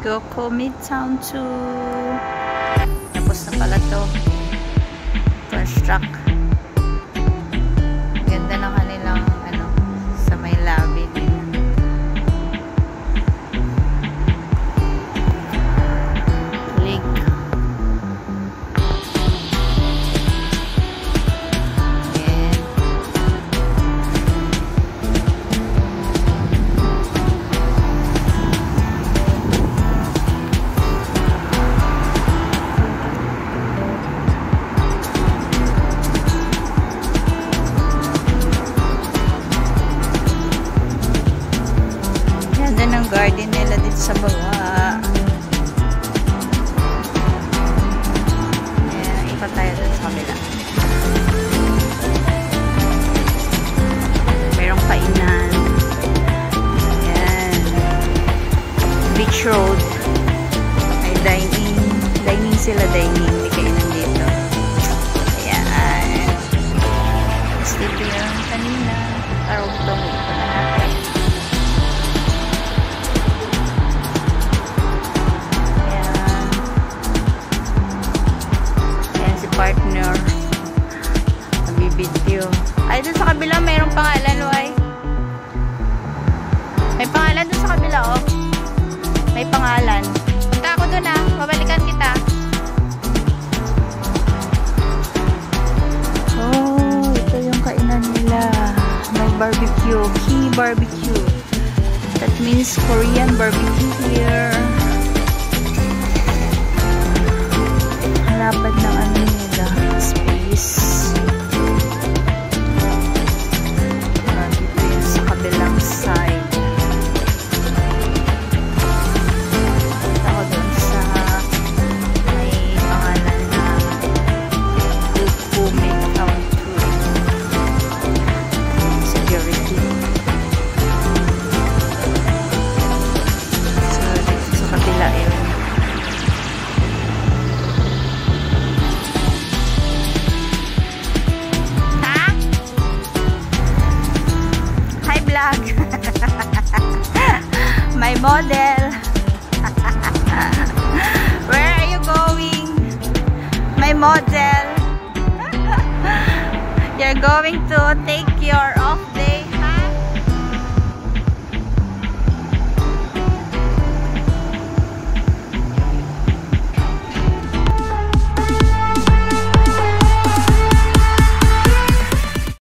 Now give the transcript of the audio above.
Goko Midtown 2. Tapos na pala to. Construct. Ganda ng kanilang ano, sa may lobby din. Click. Garden nila dito sa baba. Ayan, ikot tayo dun sa kabila. Merong kainan. Ayan. Beach road. May dining. Dining sila, dining. May kainan dito. Ayan. Tapos dito yung kanina. Karugtong. Ito na natin. Partner nagbibideo. Ay, dun sa kabila mayroong pangalan, Wai. May pangalan dun sa kabila, oh. May pangalan. Punta ako dun, ah. Babalikan kita. Oh, ito yung kainan nila. May barbecue. Key barbecue. That means Korean barbecue here. Lapad ng ano nila, space. Dito yun sa kabilang side. Punta ko dun sa may pangalan na Goko Midtown 2 security. So dito sa kabila yun. My model. Where are you going? My model. You're going to take your